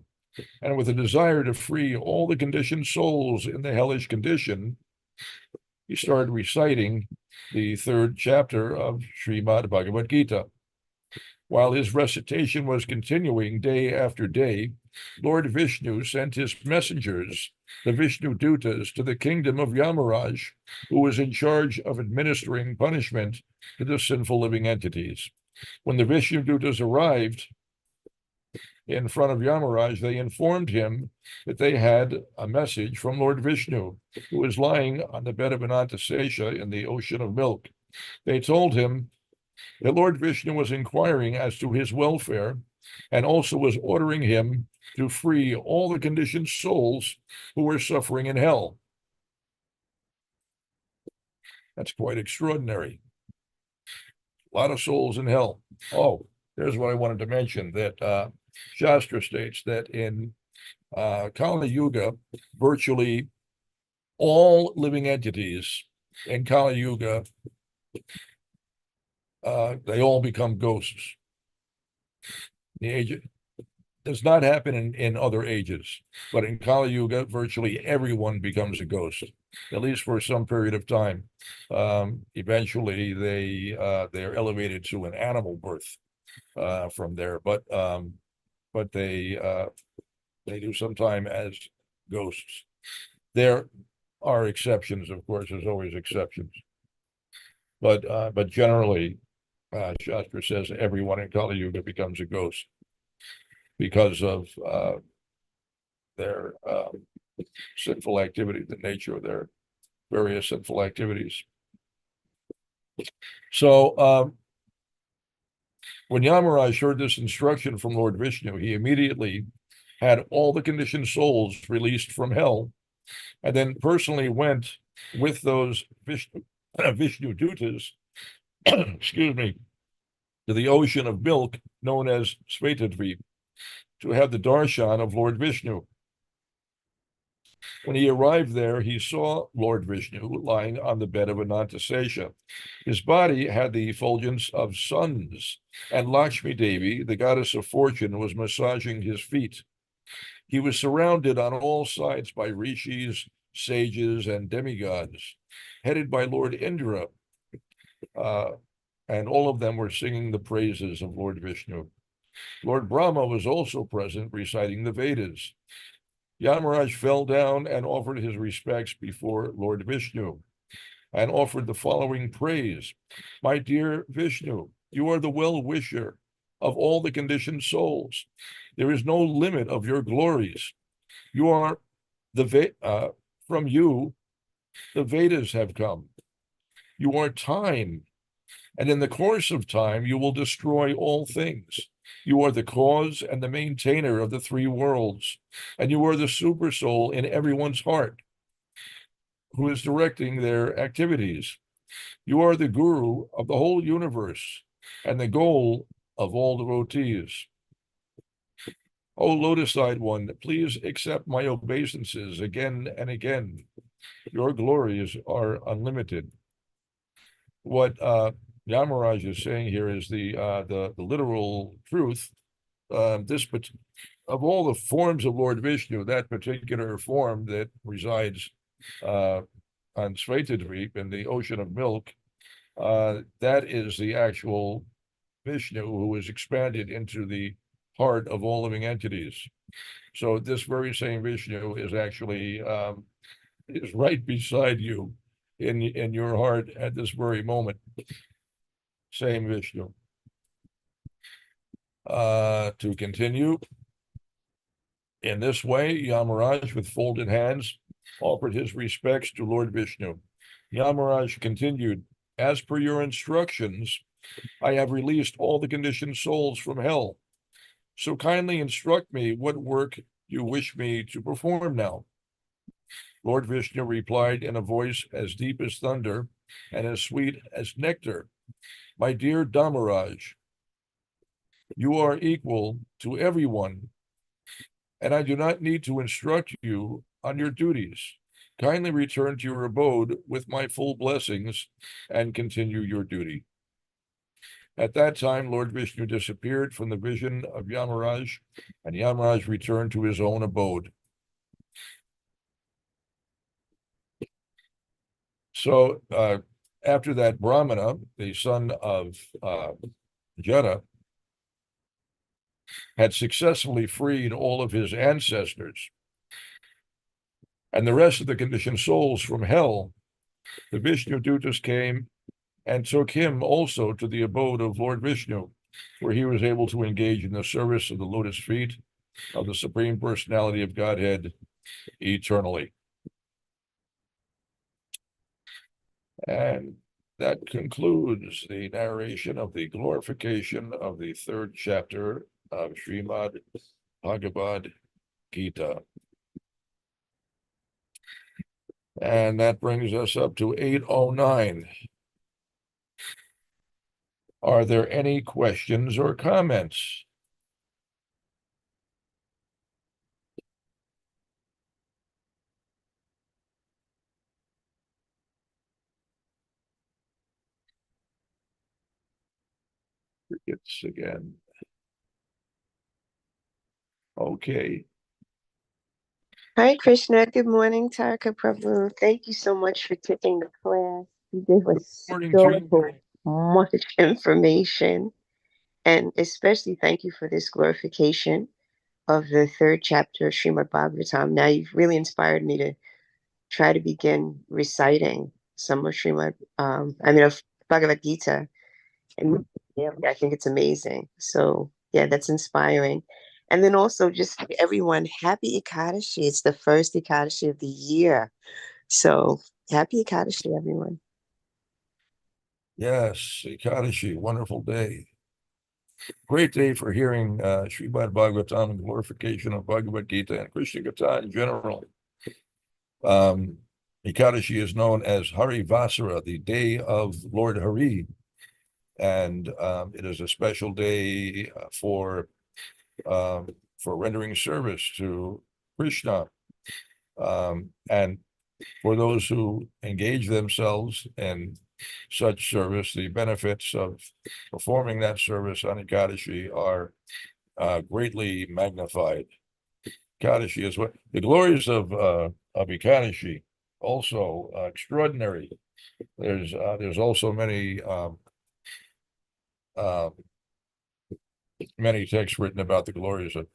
And with a desire to free all the conditioned souls in the hellish condition, he started reciting the 3rd chapter of Srimad Bhagavad Gita. While his recitation was continuing day after day, Lord Vishnu sent his messengers, the Vishnu Dutas, to the kingdom of Yamaraj, who was in charge of administering punishment to the sinful living entities. When the Vishnu Dutas arrived in front of Yamaraj, they informed him that they had a message from Lord Vishnu, who was lying on the bed of Anantasesha in the ocean of milk. They told him that Lord Vishnu was inquiring as to his welfare and also was ordering him to free all the conditioned souls who were suffering in hell. That's quite extraordinary. A lot of souls in hell. Oh, there's what I wanted to mention, that Shastra states that in Kali Yuga, virtually all living entities in Kali Yuga, they all become ghosts. The age does not happen in other ages, but in Kali Yuga, virtually everyone becomes a ghost, at least for some period of time. Eventually, they're elevated to an animal birth from there, but they do sometime as ghosts. There are exceptions, of course. There's always exceptions, but generally, Shastra says everyone in Kali Yuga becomes a ghost because of their sinful activity, the nature of their various sinful activities. So when Yamaraj heard this instruction from Lord Vishnu, he immediately had all the conditioned souls released from hell, and then personally went with those Vishnu Dutas, excuse me, to the ocean of milk known as Svetadvip to have the darshan of Lord Vishnu. When he arrived there, he saw Lord Vishnu lying on the bed of Anantasesha. His body had the effulgence of suns, and Lakshmi Devi, the goddess of fortune, was massaging his feet. He was surrounded on all sides by rishis, sages, and demigods, headed by Lord Indra, and all of them were singing the praises of Lord Vishnu. Lord Brahma was also present, reciting the Vedas. Yamaraj fell down and offered his respects before Lord Vishnu and offered the following praise. "My dear Vishnu, you are the well-wisher of all the conditioned souls. There is no limit of your glories. You are from you, the Vedas have come. You are time, and in the course of time, you will destroy all things. You are the cause and the maintainer of the 3 worlds, and you are the super soul in everyone's heart who is directing their activities. You are the guru of the whole universe and the goal of all devotees. O lotus-eyed one, please accept my obeisances again and again. Your glories are unlimited." What Yamaraj is saying here is the literal truth. Of all the forms of Lord Vishnu, that particular form that resides on Svetadvip in the ocean of milk, that is the actual Vishnu who is expanded into the heart of all living entities. So this very same Vishnu is actually is right beside you in your heart at this very moment. Same Vishnu. To continue, in this way, Yamaraj, with folded hands, offered his respects to Lord Vishnu. Yamaraj continued, as per your instructions, I have released all the conditioned souls from hell. So kindly instruct me what work you wish me to perform now. Lord Vishnu replied in a voice as deep as thunder and as sweet as nectar, my dear Dharmaraj, you are equal to everyone, and I do not need to instruct you on your duties. Kindly return to your abode with my full blessings and continue your duty. At that time, Lord Vishnu disappeared from the vision of Yamaraj, and Yamaraj returned to his own abode. So after that, Brahmana, the son of Jata, had successfully freed all of his ancestors and the rest of the conditioned souls from hell. The Vishnu Dutas came and took him also to the abode of Lord Vishnu, where he was able to engage in the service of the lotus feet of the Supreme Personality of Godhead eternally. And that concludes the narration of the glorification of the third chapter of Srimad Bhagavad Gita. And that brings us up to 809. Are there any questions or comments? It's again. Okay. Hi, Krishna. Good morning, Taraka Prabhu. Thank you so much for taking the class. You gave us Morning to you. so much information, and especially thank you for this glorification of the third chapter of Srimad Bhagavatam. Now you've really inspired me to try to begin reciting some of of Bhagavad Gita. And yeah, I think it's amazing. So yeah, that's inspiring. And then also just everyone, happy Ekadashi. It's the first Ekadashi of the year. So happy Ekadashi, everyone. Yes, Ekadashi, wonderful day. Great day for hearing Srimad Bhagavatam and glorification of Bhagavad Gita and Krishna Gita in general. Ekadashi is known as Hari Vasara, the day of Lord Hari, and it is a special day for rendering service to Krishna, and for those who engage themselves in such service, the benefits of performing that service on Ekadashi are greatly magnified. Ekadashi is what the glories of Ekadashi, also extraordinary. There's also uh, many texts written about the glories of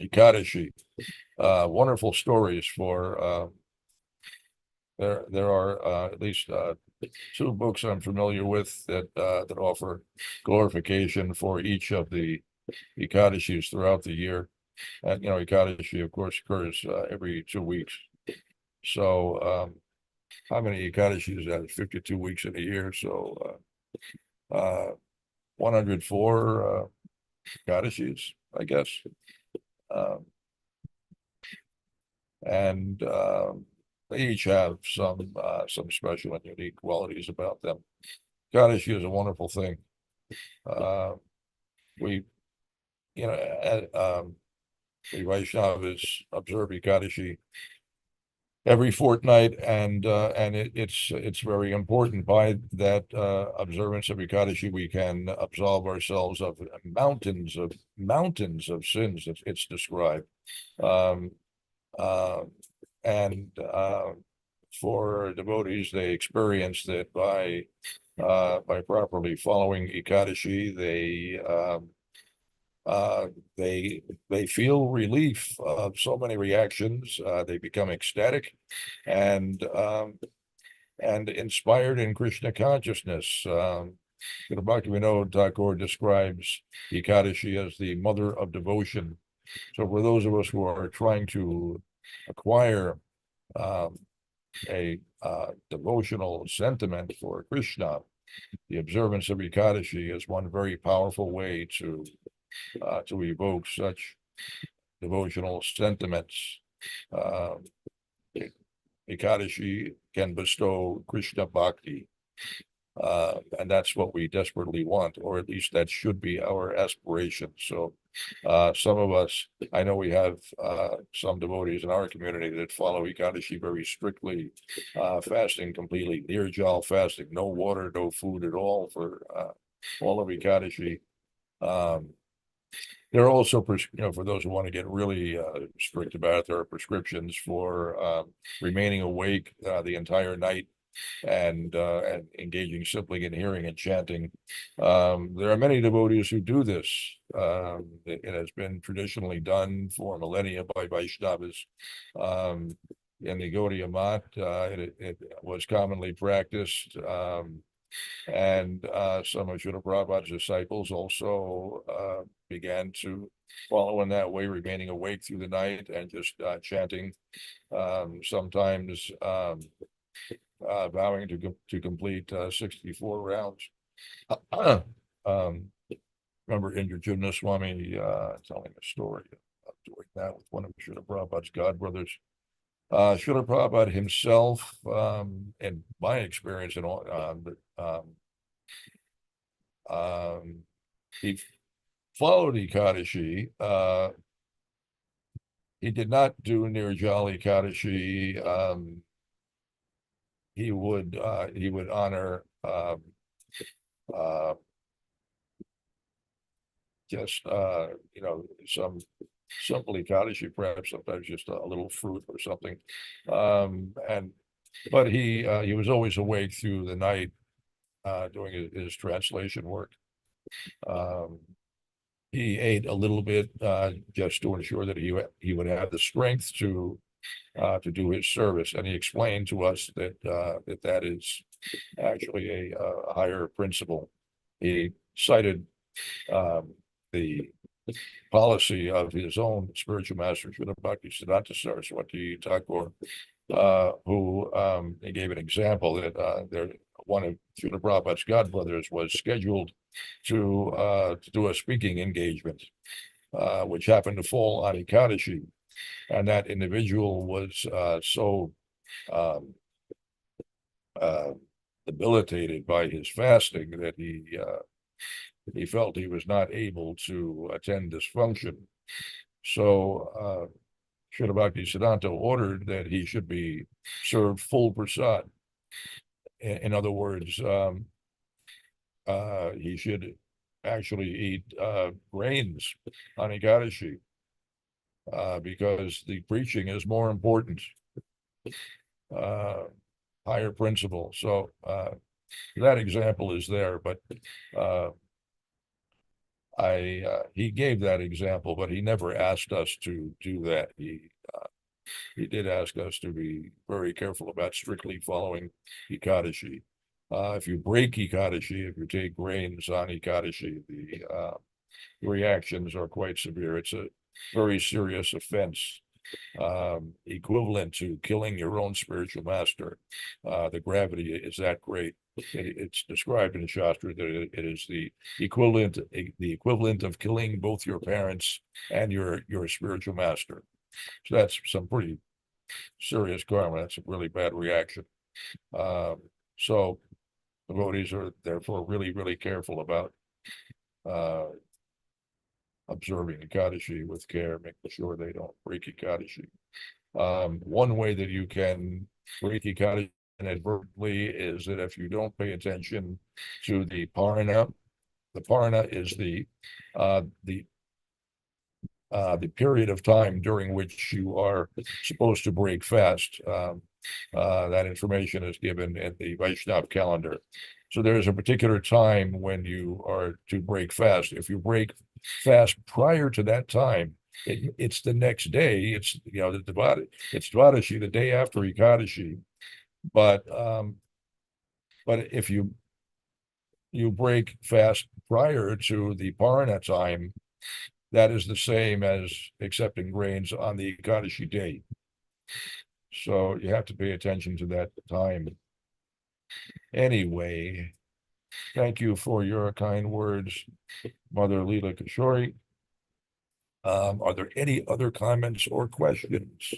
Ekadashi. Wonderful stories for there are at least two books I'm familiar with that offer glorification for each of the Ekadashis throughout the year. And Ekadashi, of course, occurs every 2 weeks. So how many Ekadashis is that? 52 weeks in a year. So 104 Ekadashis, I guess. And they each have some special and unique qualities about them. Ekadashi is a wonderful thing. We, the Vaishnavas observe Ekadashi every fortnight, and it's very important. By that observance of Ekadashi, we can absolve ourselves of mountains of sins. It's described, um, and for devotees, they experience that by properly following Ekadashi, they they feel relief of so many reactions. They become ecstatic and inspired in Krishna consciousness. Bhaktivinoda Thakur describes Ekadashi as the mother of devotion. So for those of us who are trying to acquire um, a devotional sentiment for Krishna, the observance of Ekadashi is one very powerful way to evoke such devotional sentiments. Uh, Ekadashi can bestow Krishna bhakti, and that's what we desperately want, or at least that should be our aspiration. So, some of us, I know we have some devotees in our community that follow Ekadashi very strictly, fasting completely, nirjal fasting, no water, no food at all for all of Ekadashi. Um, there are also, for those who want to get really strict about it, there are prescriptions for remaining awake the entire night and engaging simply in hearing and chanting. There are many devotees who do this. It has been traditionally done for millennia by Vaishnavas. In the Gaudiya Math, it was commonly practiced. And some of Srila Prabhupada's disciples also began to follow in that way, remaining awake through the night and just chanting, sometimes vowing to complete 64 rounds. Um, remember Indrajumna Swami telling a story of doing that with one of Srila Prabhupada's godbrothers. Srila Prabhupada himself, in my experience, and all, he followed Ekadashi. He did not do Nirjali Ekadashi. He would honor uh, just some simple Ekadashi, perhaps sometimes just a little fruit or something. But he was always awake through the night doing his translation work. He ate a little bit just to ensure that he would have the strength to do his service, and he explained to us that that is actually a higher principle. He cited the policy of his own spiritual master, Srila Bhaktisiddhanta Saraswati Thakur, who he gave an example that one of Srila Prabhupada's godbrothers was scheduled to do a speaking engagement, which happened to fall on Ekadashi, and that individual was so um, uh, debilitated by his fasting that he felt he was not able to attend this function. So Srila Bhaktisiddhanta ordered that he should be served full prasad. In other words, he should actually eat grains on Ekadashi because the preaching is more important, higher principle. So that example is there, but he gave that example, but he never asked us to do that. He did ask us to be very careful about strictly following Ekadashi. If you break Ekadashi, if you take grains on Ekadashi, the reactions are quite severe. It's a very serious offense, equivalent to killing your own spiritual master. The gravity is that great. It's described in Shastra that it is the equivalent of killing both your parents and your spiritual master. So that's some pretty serious karma. That's a really bad reaction. So devotees are therefore really, really careful about observing Ekadashi with care, making sure they don't break Ekadashi. One way that you can break Ekadashi inadvertently is that if you don't pay attention to the parana is the period of time during which you are supposed to break fast. That information is given in the Vaishnav calendar. So there's a particular time when you are to break fast. If you break fast prior to that time, it's the next day. It's it's Dvadashi, the day after Ekadashi. But if you break fast prior to the Parna time, that is the same as accepting grains on the Ekadashi day. So you have to pay attention to that time. Anyway, thank you for your kind words, Mother Leela Kishori. Are there any other comments or questions?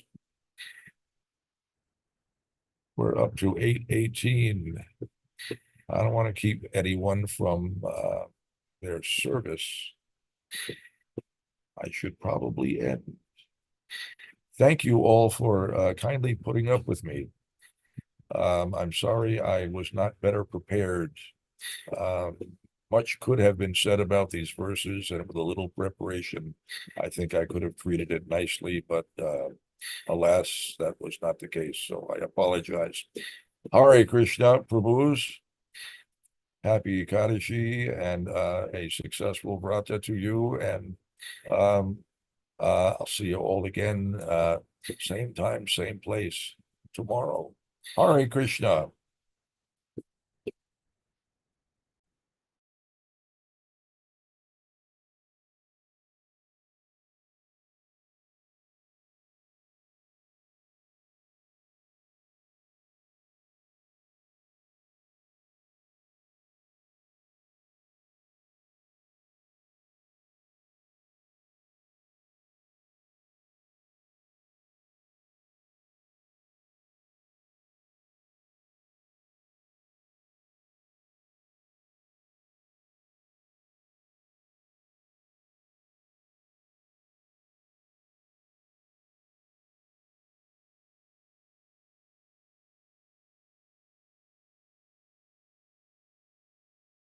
We're up to 8:18. I don't want to keep anyone from their service. I should probably end. Thank you all for kindly putting up with me. I'm sorry I was not better prepared. Much could have been said about these verses, and with a little preparation, I think I could have treated it nicely, but alas, that was not the case, so I apologize. Hare Krishna, Prabhus. Happy Ekadashi and a successful vrata to you, and I'll see you all again, same time, same place tomorrow. Hare Krishna.